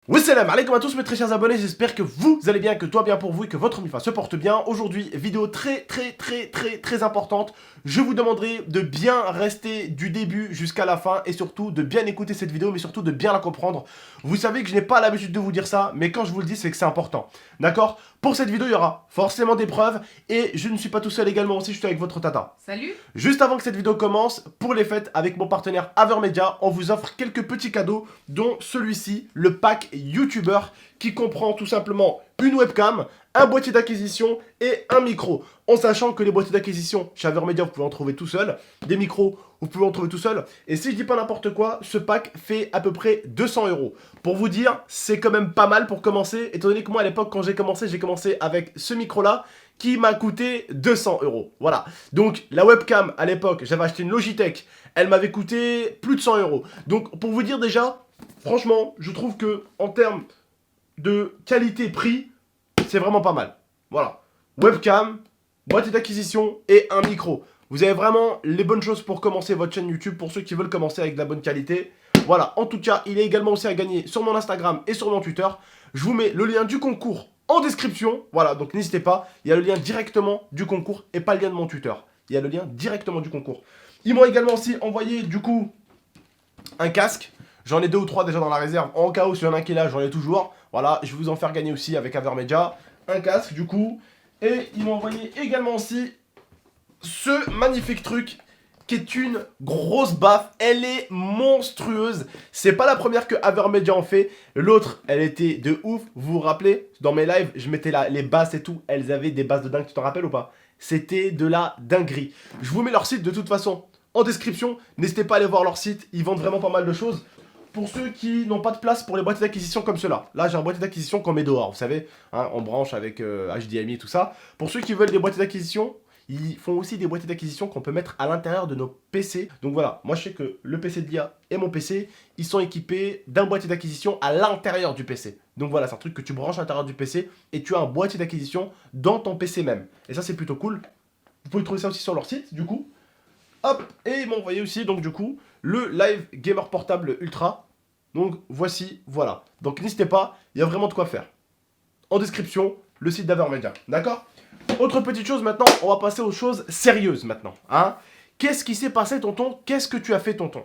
Wassalam alaikum à tous mes très chers abonnés, j'espère que vous allez bien, que tout va bien pour vous et que votre MIFA se porte bien. Aujourd'hui, vidéo très importante. Je vous demanderai de bien rester du début jusqu'à la fin et surtout de bien écouter cette vidéo mais surtout de bien la comprendre. Vous savez que je n'ai pas l'habitude de vous dire ça, mais quand je vous le dis c'est que c'est important. D'accord? Pour cette vidéo, il y aura forcément des preuves et je ne suis pas tout seul également aussi, je suis avec votre tata. Salut. Juste avant que cette vidéo commence, pour les fêtes avec mon partenaire Avermedia, on vous offre quelques petits cadeaux dont celui-ci, le pack YouTuber qui comprend tout simplement une webcam, un boîtier d'acquisition et un micro. En sachant que les boîtiers d'acquisition chez Avermedia, vous pouvez en trouver tout seul, des micros, vous pouvez en trouver tout seul. Et si je dis pas n'importe quoi, ce pack fait à peu près 200 €. Pour vous dire, c'est quand même pas mal pour commencer, étant donné que moi à l'époque quand j'ai commencé avec ce micro-là, qui m'a coûté 200 €. Voilà. Donc la webcam à l'époque, j'avais acheté une Logitech, elle m'avait coûté plus de 100 €. Donc pour vous dire déjà, franchement, je trouve que en termes de qualité-prix, c'est vraiment pas mal. Voilà. Webcam, boîtier d'acquisition et un micro. Vous avez vraiment les bonnes choses pour commencer votre chaîne YouTube pour ceux qui veulent commencer avec de la bonne qualité. Voilà. En tout cas, il est également aussi à gagner sur mon Instagram et sur mon Twitter. Je vous mets le lien du concours en description. Voilà, donc n'hésitez pas. Il y a le lien directement du concours et pas le lien de mon Twitter. Il y a le lien directement du concours. Ils m'ont également aussi envoyé du coup un casque. J'en ai 2 ou 3 déjà dans la réserve. En cas où s'il y en a un qui est là, j'en ai toujours. Voilà, je vais vous en faire gagner aussi avec Avermedia. Un casque du coup. Et ils m'ont envoyé également aussi ce magnifique truc qui est une grosse baffe. Elle est monstrueuse. C'est pas la première que Avermedia en fait. L'autre, elle était de ouf. Vous vous rappelez, dans mes lives, je mettais les basses et tout. Elles avaient des basses de dingue. Tu t'en rappelles ou pas? C'était de la dinguerie. Je vous mets leur site de toute façon en description. N'hésitez pas à aller voir leur site. Ils vendent vraiment pas mal de choses. Pour ceux qui n'ont pas de place pour les boîtiers d'acquisition comme cela. Là, j'ai un boîtier d'acquisition qu'on met dehors, vous savez. Hein, on branche avec HDMI et tout ça. Pour ceux qui veulent des boîtiers d'acquisition, ils font aussi des boîtiers d'acquisition qu'on peut mettre à l'intérieur de nos PC. Donc voilà, moi je sais que le PC de l'IA et mon PC, ils sont équipés d'un boîtier d'acquisition à l'intérieur du PC. Donc voilà, c'est un truc que tu branches à l'intérieur du PC et tu as un boîtier d'acquisition dans ton PC même. Et ça, c'est plutôt cool. Vous pouvez trouver ça aussi sur leur site, du coup. Hop, et ils m'ont envoyé aussi, donc du coup, le Live Gamer Portable Ultra. Donc voici, voilà. Donc n'hésitez pas, il y a vraiment de quoi faire. En description, le site d'Avermedia, d'accord? Autre petite chose maintenant, on va passer aux choses sérieuses maintenant. Hein? Qu'est-ce qui s'est passé tonton? Qu'est-ce que tu as fait tonton?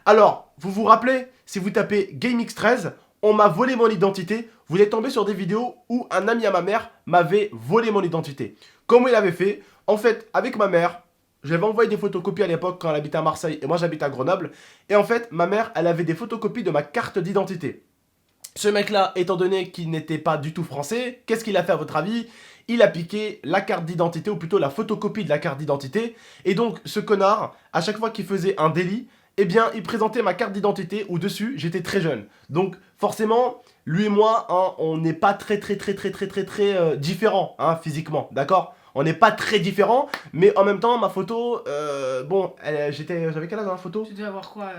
Alors, vous vous rappelez, si vous tapez GameX13, on m'a volé mon identité. Vous êtes tombé sur des vidéos où un ami à ma mère m'avait volé mon identité. Comment il avait fait? En fait, avec ma mère, j'avais envoyé des photocopies à l'époque quand elle habitait à Marseille et moi j'habite à Grenoble. Et en fait, ma mère, elle avait des photocopies de ma carte d'identité. Ce mec-là, étant donné qu'il n'était pas du tout français, qu'est-ce qu'il a fait à votre avis? Il a piqué la carte d'identité, ou plutôt la photocopie de la carte d'identité. Et donc, ce connard, à chaque fois qu'il faisait un délit, eh bien, il présentait ma carte d'identité où dessus, j'étais très jeune. Donc, forcément, lui et moi, hein, on n'est pas très différents, hein, physiquement, d'accord? On n'est pas très différents, mais en même temps, ma photo, bon, j'avais quel âge dans la photo? Tu dois avoir quoi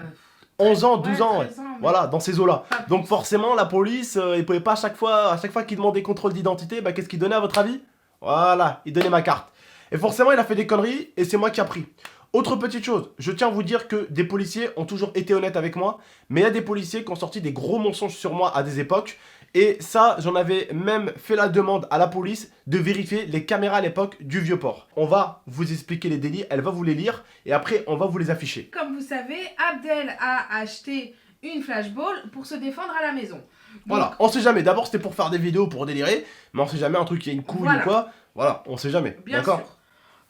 11 ans, 12 ans, ouais. 13 ans, mais... Voilà, dans ces eaux-là. Pas plus. Donc forcément, la police, ils pouvaient pas à chaque fois qu'ils demandaient contrôle d'identité, bah qu'est-ce qu'ils donnaient à votre avis? Voilà, ils donnaient ma carte. Et forcément, il a fait des conneries, et c'est moi qui a pris. Autre petite chose, je tiens à vous dire que des policiers ont toujours été honnêtes avec moi, mais il y a des policiers qui ont sorti des gros mensonges sur moi à des époques, et ça, j'en avais même fait la demande à la police de vérifier les caméras à l'époque du Vieux-Port. On va vous expliquer les délits, elle va vous les lire, et après, on va vous les afficher. Comme vous savez, Abdel a acheté une flashball pour se défendre à la maison. Donc, voilà, on sait jamais. D'abord, c'était pour faire des vidéos pour délirer, mais on sait jamais un truc qui a une couille voilà. ou quoi. Voilà, on sait jamais. Bien D'accord? sûr.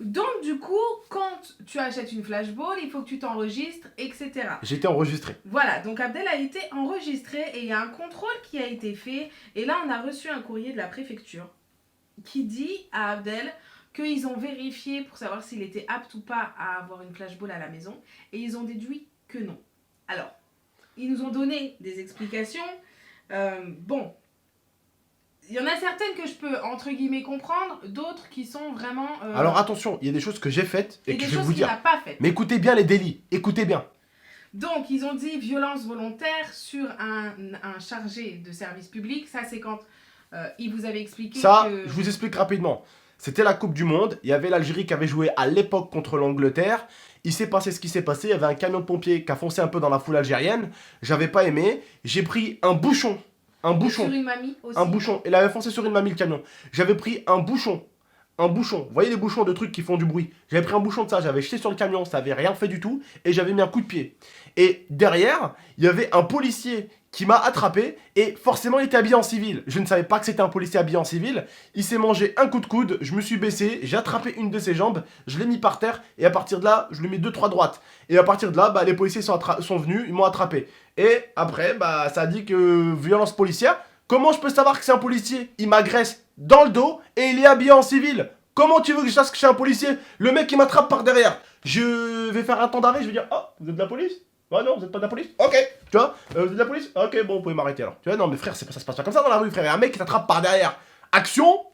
Donc du coup, quand tu achètes une flashball, il faut que tu t'enregistres, etc. J'ai été enregistré. Voilà, donc Abdel a été enregistré et il y a un contrôle qui a été fait. Et là, on a reçu un courrier de la préfecture qui dit à Abdel qu'ils ont vérifié pour savoir s'il était apte ou pas à avoir une flashball à la maison. Et ils ont déduit que non. Alors, ils nous ont donné des explications. Bon, il y en a certaines que je peux, entre guillemets, comprendre, d'autres qui sont vraiment... Alors attention, il y a des choses que j'ai faites et que je vais vous qu'il n'a dire. pas faites. Mais écoutez bien les délits, écoutez bien. Donc, ils ont dit violence volontaire sur un chargé de service public. Ça, c'est quand il vous avait expliqué Ça, que... je vous explique rapidement. C'était la Coupe du Monde, il y avait l'Algérie qui avait joué à l'époque contre l'Angleterre. Il s'est passé ce qui s'est passé, il y avait un camion de pompiers qui a foncé un peu dans la foule algérienne. J'avais pas aimé, j'ai pris un bouchon un bouchon. Sur une mamie aussi. Un bouchon. Il avait foncé sur une mamie le camion. J'avais pris un bouchon. Un bouchon. Vous voyez les bouchons de trucs qui font du bruit. J'avais pris un bouchon de ça, j'avais jeté sur le camion, ça avait rien fait du tout. Et j'avais mis un coup de pied. Et derrière, il y avait un policier qui m'a attrapé. Et forcément, il était habillé en civil. Je ne savais pas que c'était un policier habillé en civil. Il s'est mangé un coup de coude. Je me suis baissé. J'ai attrapé une de ses jambes. Je l'ai mis par terre. Et à partir de là, je lui ai mis 2-3 droites. Et à partir de là, les policiers sont venus. Ils m'ont attrapé. Et après, ça a dit que violence policière. Comment je peux savoir que c'est un policier? Il m'agresse dans le dos et il est habillé en civil. Comment tu veux que je sache que c'est un policier? Le mec, il m'attrape par derrière. Je vais faire un temps d'arrêt, je vais dire, oh, vous êtes de la police? Ouais, non, vous êtes pas de la police? Ok, tu vois, vous êtes de la police? Ok, bon, vous pouvez m'arrêter alors. Tu vois, non, mais frère, ça se passe pas comme ça dans la rue, frère. Il y a un mec qui t'attrape par derrière. Action,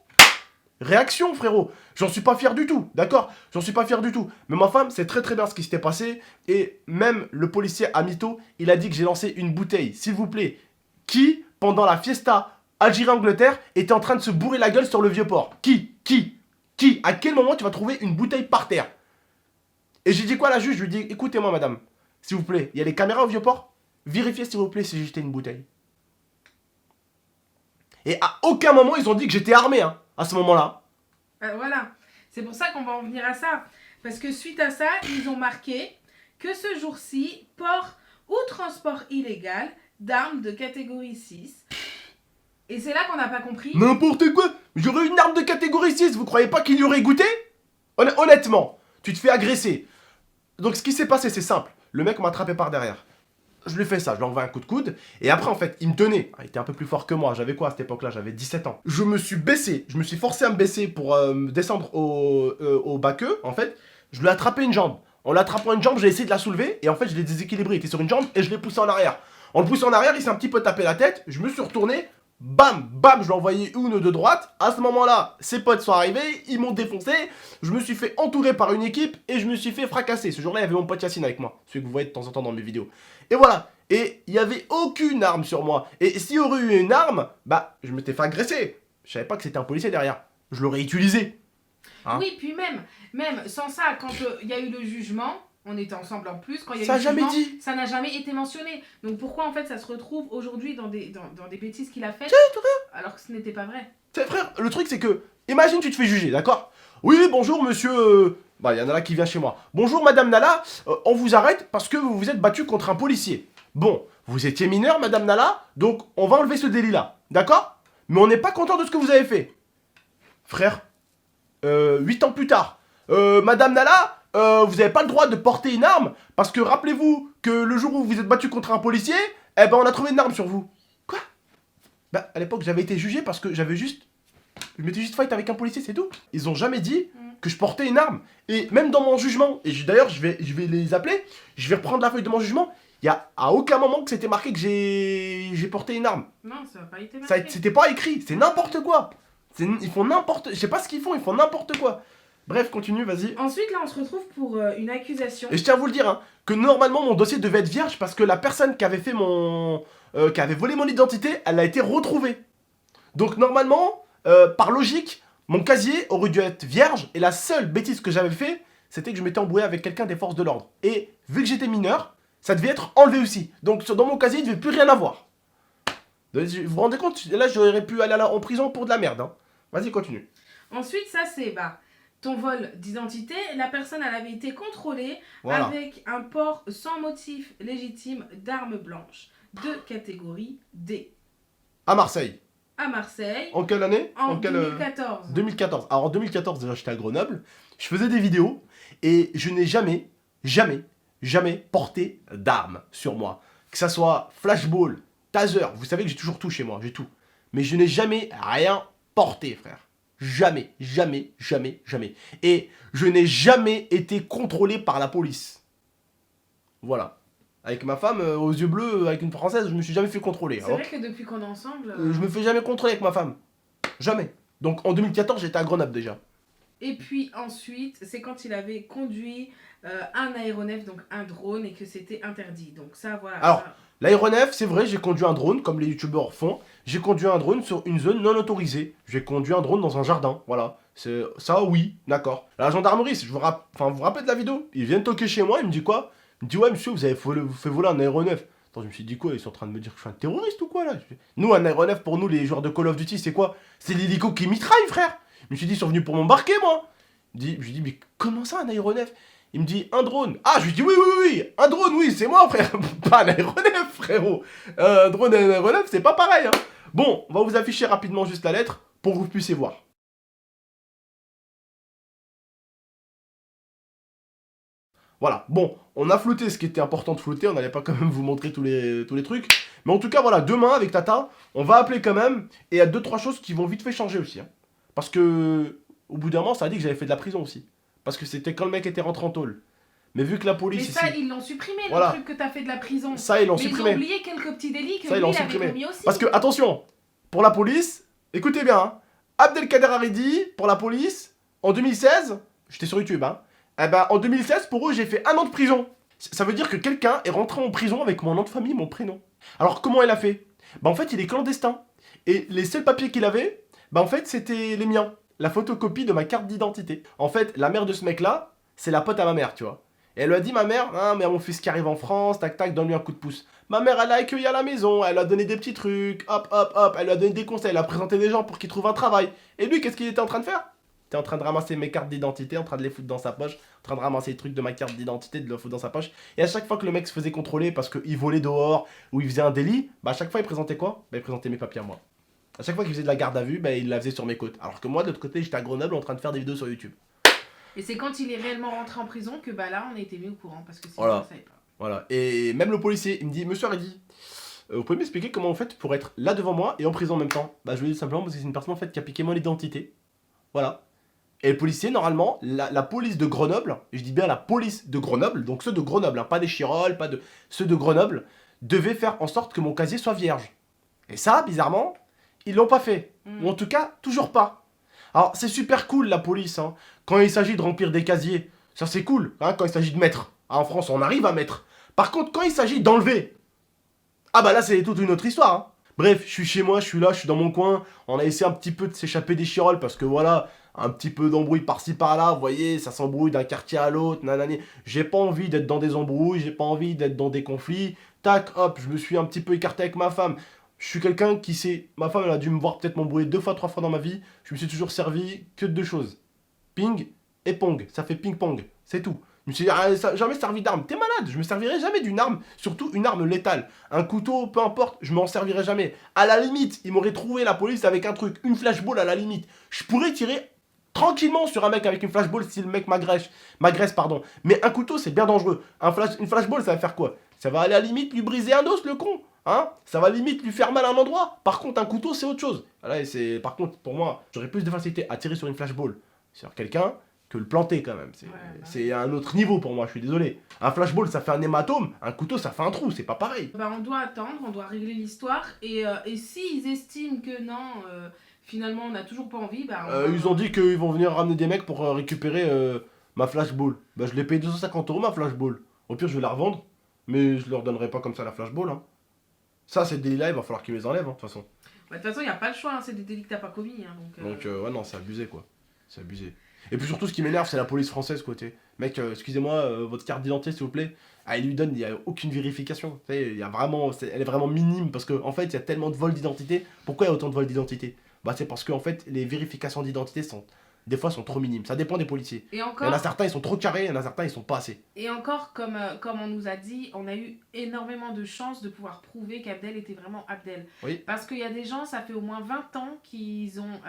réaction, frérot. J'en suis pas fier du tout, d'accord? J'en suis pas fier du tout. Mais ma femme, c'est très très bien ce qui s'était passé. Et même le policier à mytho, il a dit que j'ai lancé une bouteille. S'il vous plaît, qui, pendant la fiesta Algérie-Angleterre, était en train de se bourrer la gueule sur le Vieux-Port? Qui? À quel moment tu vas trouver une bouteille par terre? Et j'ai dit quoi à la juge? Je lui ai dit, écoutez-moi madame, s'il vous plaît, il y a les caméras au Vieux-Port? Vérifiez s'il vous plaît si j'ai jeté une bouteille. Et à aucun moment ils ont dit que j'étais armé, hein, à ce moment-là. Voilà, c'est pour ça qu'on va en venir à ça. Parce que suite à ça, ils ont marqué que ce jour-ci, port ou transport illégal d'armes de catégorie 6. Et c'est là qu'on n'a pas compris. N'importe quoi. J'aurais une arme de catégorie 6, vous croyez pas qu'il y aurait goûté? Honnêtement, tu te fais agresser. Donc ce qui s'est passé, c'est simple. Le mec m'a attrapé par derrière. Je lui ai fait ça, je lui ai envoyé un coup de coude. Et après, en fait, il me tenait. Il était un peu plus fort que moi. J'avais quoi à cette époque-là? J'avais 17 ans. Je me suis baissé. Je me suis forcé à me baisser pour descendre au bas-queue. En fait, je lui ai attrapé une jambe. En l'attrapant une jambe, j'ai essayé de la soulever. Et en fait, je l'ai déséquilibré. Il était sur une jambe et je l'ai poussé en arrière. En le poussant en arrière, il s'est un petit peu tapé la tête. Je me suis retourné. Bam, je lui ai envoyé une de droite. À ce moment-là, ses potes sont arrivés, ils m'ont défoncé. Je me suis fait entourer par une équipe et je me suis fait fracasser. Ce jour-là, il y avait mon pote Yacine avec moi, celui que vous voyez de temps en temps dans mes vidéos. Et voilà. Et il n'y avait aucune arme sur moi. Et s'il y aurait eu une arme, je m'étais fait agresser. Je savais pas que c'était un policier derrière. Je l'aurais utilisé. Hein? Oui, puis même sans ça, quand il y a eu le jugement, on était ensemble en plus, quand il y a Ça eu le jamais jugement, dit. ça n'a jamais été mentionné. Donc pourquoi en fait ça se retrouve aujourd'hui dans des bêtises qu'il a faites alors que ce n'était pas vrai? C'est frère, le truc c'est que, imagine tu te fais juger, d'accord? Oui, bonjour monsieur... il y a Nala qui vient chez moi. Bonjour madame Nala, on vous arrête parce que vous vous êtes battu contre un policier. Bon, vous étiez mineur madame Nala, donc on va enlever ce délit-là, d'accord? Mais on n'est pas content de ce que vous avez fait. Frère, 8 ans plus tard, madame Nala, vous n'avez pas le droit de porter une arme parce que rappelez-vous que le jour où vous vous êtes battu contre un policier, on a trouvé une arme sur vous. Quoi? À l'époque, j'avais été jugé parce que je m'étais juste fight avec un policier, c'est tout. Ils ont jamais dit que je portais une arme. Et même dans mon jugement, et d'ailleurs, je vais les appeler, je vais reprendre la feuille de mon jugement, il y a à aucun moment que c'était marqué que j'ai porté une arme. Non, ça n'a pas été marqué. C'était pas écrit, c'est n'importe quoi. Ils font n'importe... Je sais pas ce qu'ils font n'importe quoi. Bref, continue, vas-y. Ensuite, là, on se retrouve pour une accusation. Et je tiens à vous le dire, hein, que normalement, mon dossier devait être vierge parce que la personne qui avait fait qui avait volé mon identité, elle a été retrouvée. Donc, normalement, par logique, mon casier aurait dû être vierge. Et la seule bêtise que j'avais fait, c'était que je m'étais embrouillé avec quelqu'un des forces de l'ordre. Et vu que j'étais mineur, ça devait être enlevé aussi. Donc, dans mon casier, il ne devait plus rien avoir. Vous vous rendez compte? Là, j'aurais pu aller en prison pour de la merde. Hein. Vas-y, continue. Ensuite, ça, c'est ton vol d'identité. La personne, elle avait été contrôlée avec un port sans motif légitime d'armes blanches de catégorie D. À Marseille. À Marseille. En quelle année? En 2014. 2014. Alors en 2014, déjà, j'étais à Grenoble. Je faisais des vidéos et je n'ai jamais porté d'armes sur moi. Que ça soit flashball, taser, vous savez que j'ai toujours tout chez moi, j'ai tout. Mais je n'ai jamais rien porté, frère. Jamais. Et je n'ai jamais été contrôlé par la police. Voilà. Avec ma femme, aux yeux bleus, avec une française, je me suis jamais fait contrôler. C'est vrai que depuis qu'on est ensemble... je me fais jamais contrôler avec ma femme. Jamais. Donc en 2014, j'étais à Grenoble déjà. Et puis ensuite, c'est quand il avait conduit un aéronef, donc un drone, et que c'était interdit. Donc ça, voilà. Alors, l'aéronef, c'est vrai, j'ai conduit un drone, comme les youtubeurs font. J'ai conduit un drone sur une zone non autorisée. J'ai conduit un drone dans un jardin, voilà. Ça, oui, d'accord. La gendarmerie, vous vous rappelez de la vidéo? Ils viennent toquer chez moi, ils me disent quoi? Il me dit, ouais, monsieur, vous avez fait voler un aéronef. Attends, je me suis dit quoi? Ils sont en train de me dire que je suis un terroriste ou quoi là? Nous, un aéronef, pour nous, les joueurs de Call of Duty, c'est quoi? C'est l'hélico qui mitraille, frère! Je me suis dit, ils sont venus pour m'embarquer, moi! Je lui dis, mais comment ça, un aéronef? Il me dit, un drone. Ah, je lui dis, oui, oui, oui, un drone, oui, c'est moi, frère. Pas un aéronef, frérot. Un drone et un aéronef, c'est pas pareil, hein. Bon, on va vous afficher rapidement juste la lettre pour que vous puissiez voir. Voilà, bon, on a flouté ce qui était important de flouter, on n'allait pas quand même vous montrer tous les trucs. Mais en tout cas, voilà, demain, avec Tata, on va appeler quand même, et il y a 2-3 choses qui vont vite fait changer aussi. Hein. Parce que, au bout d'un moment, ça a dit que j'avais fait de la prison aussi. Parce que c'était quand le mec était rentré en tôle. Mais vu que la police Mais ça, ici... ils l'ont supprimé, Voilà. le truc que t'as fait de la prison. Ça, ils l'ont Mais supprimé. ils ont oublié quelques petits délits que Ça, ils lui, l'ont il avait supprimé. commis aussi. Parce que, attention, pour la police, écoutez bien, hein, Abdelkader Haredi, pour la police, en 2016, j'étais sur YouTube, hein, eh ben, en 2016, pour eux, j'ai fait 1 an de prison. Ça veut dire que quelqu'un est rentré en prison avec mon nom de famille, mon prénom. Alors, comment il a fait? Bah, en fait, il est clandestin. Et les seuls papiers qu'il avait, bah, en fait, c'était les miens. La photocopie de ma carte d'identité. En fait, la mère de ce mec-là, c'est la pote à ma mère, tu vois. Et elle lui a dit, ma mère, ah, mais mon fils qui arrive en France, tac tac, donne-lui un coup de pouce. Ma mère, elle l'a accueilli à la maison, elle lui a donné des petits trucs, hop hop hop, elle lui a donné des conseils, elle a présenté des gens pour qu'il trouve un travail. Et lui, qu'est-ce qu'il était en train de faire? Il était en train de ramasser mes cartes d'identité, en train de les foutre dans sa poche, en train de ramasser les trucs de ma carte d'identité, de les foutre dans sa poche. Et à chaque fois que le mec se faisait contrôler parce qu'il volait dehors ou il faisait un délit, bah à chaque fois il présentait quoi? Bah il présentait mes papiers à moi. À chaque fois qu'il faisait de la garde à vue, bah il la faisait sur mes côtes. Alors que moi, de l'autre côté, j'étais à Grenoble en train de faire des vidéos sur YouTube. Et c'est quand il est réellement rentré en prison que bah là, on a été mis au courant. Parce que sinon, Voilà. on ne savait pas. Voilà. Et même le policier, il me dit, monsieur Haredi, vous pouvez m'expliquer comment vous faites pour être là devant moi et en prison en même temps? Bah je lui dis simplement parce que c'est une personne en fait qui a piqué mon identité. Voilà. Et le policier, normalement, la police de Grenoble, et je dis bien la police de Grenoble, donc ceux de Grenoble, hein, pas des Chirolles, pas de... Ceux de Grenoble, devaient faire en sorte que mon casier soit vierge. Et ça, bizarrement, ils l'ont pas fait. Ou en tout cas, toujours pas. Alors, c'est super cool la police, hein. Quand il s'agit de remplir des casiers, ça c'est cool, hein, quand il s'agit de mettre. Ah, en France, on arrive à mettre. Par contre, quand il s'agit d'enlever, ah bah là, c'est toute une autre histoire, hein. Bref, je suis chez moi, je suis là, je suis dans mon coin. On a essayé un petit peu de s'échapper des Chirolles parce que voilà, un petit peu d'embrouille par-ci par-là, vous voyez, ça s'embrouille d'un quartier à l'autre, nanani. J'ai pas envie d'être dans des embrouilles, j'ai pas envie d'être dans des conflits. Tac, hop, je me suis un petit peu écarté avec ma femme. Je suis quelqu'un qui sait, ma femme elle a dû me voir peut-être m'embrouiller 2 fois, 3 fois dans ma vie. Je me suis toujours servi que de 2 choses. Ping et pong, ça fait ping-pong, c'est tout. Je me suis dit, ah, jamais servi d'arme. T'es malade, je me servirai jamais d'une arme, surtout une arme létale. Un couteau, peu importe, je m'en servirai jamais. À la limite, ils m'auraient trouvé la police avec un truc, une flashball à la limite. Je pourrais tirer tranquillement sur un mec avec une flashball si le mec m'agresse, pardon. Mais un couteau, c'est bien dangereux. Une flashball, ça va faire quoi? Ça va aller à la limite lui briser un os, le con. Hein? Ça va limite lui faire mal à un endroit. Par contre, un couteau, c'est autre chose. Là, par contre, pour moi, j'aurais plus de facilité à tirer sur une flashball sur quelqu'un que le planter quand même. C'est un autre niveau pour moi, je suis désolé. Un flashball, ça fait un hématome. Un couteau, ça fait un trou. C'est pas pareil. Bah, on doit attendre, on doit régler l'histoire. Et s'ils estiment que non, finalement, on n'a toujours pas envie, bah... Ils ont dit qu'ils vont venir ramener des mecs pour récupérer ma flashball. Bah, je l'ai payé 250 € ma flashball. Au pire, je vais la revendre. Mais je leur donnerai pas comme ça la flashball. Hein. Ça, c'est des délits-là, il va falloir qu'ils les enlèvent, hein, de toute façon. Bah, de toute façon, il n'y a pas le choix, hein, c'est des délits que t'as pas commis. Hein, donc ouais, non, c'est abusé, quoi. C'est abusé. Et puis surtout, ce qui m'énerve, c'est la police française, côté. Mec, excusez-moi, votre carte d'identité, s'il vous plaît. Ah, il lui donne, il n'y a aucune vérification. Tu sais, il y a vraiment, elle est vraiment minime, parce qu'en fait, il y a tellement de vols d'identité. Pourquoi il y a autant de vols d'identité? Bah, c'est parce qu'en fait, les vérifications d'identité des fois, sont trop minimes. Ça dépend des policiers. Et encore, il y en a certains, ils sont trop carrés, il y en a certains, ils sont pas assez. Et encore, comme on nous a dit, on a eu énormément de chance de pouvoir prouver qu'Abdel était vraiment Abdel. Oui. Parce qu'il y a des gens, ça fait au moins 20 ans qu'ils ont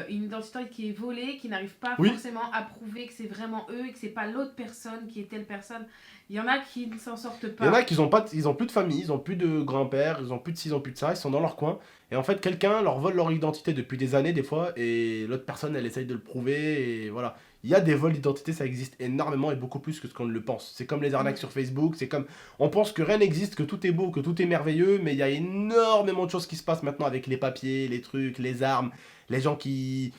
une identité qui est volée, qui n'arrivent pas forcément à prouver que c'est vraiment eux et que c'est pas l'autre personne qui est telle personne. Il y en a qui ne s'en sortent pas. Il y en a qui ils ont plus de famille, ils ont plus de grand-père, ils ont plus de ci, ils ont plus de ça, ils sont dans leur coin. Et en fait, quelqu'un leur vole leur identité depuis des années, des fois, et l'autre personne, elle essaye de le prouver, et voilà. Il y a des vols d'identité, ça existe énormément et beaucoup plus que ce qu'on ne le pense. C'est comme les arnaques sur Facebook, c'est comme... On pense que rien n'existe, que tout est beau, que tout est merveilleux, mais il y a énormément de choses qui se passent maintenant avec les papiers, les trucs, les armes, les gens qui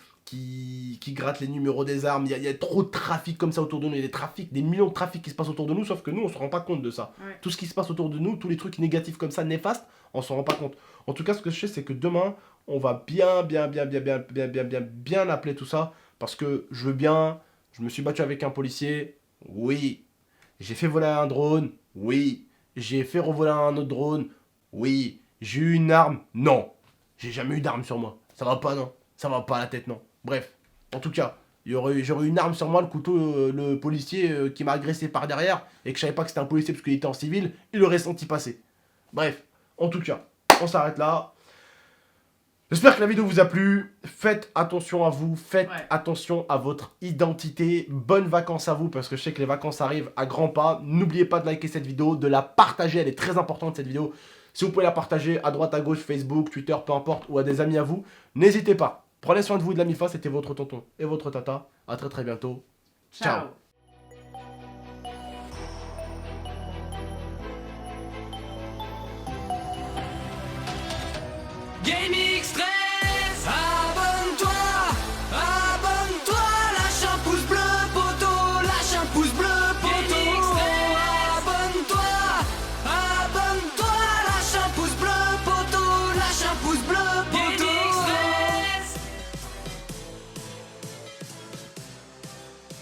grattent les numéros des armes. Il y a trop de trafic comme ça autour de nous. Il y a des trafics, des millions de trafics qui se passent autour de nous, sauf que nous, on se rend pas compte de ça. Ouais. Tout ce qui se passe autour de nous, tous les trucs négatifs comme ça, néfastes, on s'en rend pas compte. En tout cas, ce que je sais, c'est que demain, on va bien appeler tout ça, parce que je veux bien, je me suis battu avec un policier, oui. J'ai fait voler un drone, oui. J'ai fait revoler un autre drone. Oui. J'ai eu une arme. Non. J'ai jamais eu d'arme sur moi. Ça va pas, non. Ça va pas à la tête, non. Bref. En tout cas, j'aurais eu une arme sur moi, le couteau, le policier qui m'a agressé par derrière, et que je savais pas que c'était un policier parce qu'il était en civil, il aurait senti passer. Bref. En tout cas, on s'arrête là. J'espère que la vidéo vous a plu. Faites attention à vous, faites attention à votre identité. Bonnes vacances à vous parce que je sais que les vacances arrivent à grands pas. N'oubliez pas de liker cette vidéo, de la partager, elle est très importante cette vidéo. Si vous pouvez la partager à droite, à gauche, Facebook, Twitter, peu importe, ou à des amis à vous, n'hésitez pas. Prenez soin de vous et de la MIFA, c'était votre tonton et votre tata. A très bientôt. Ciao. Gaming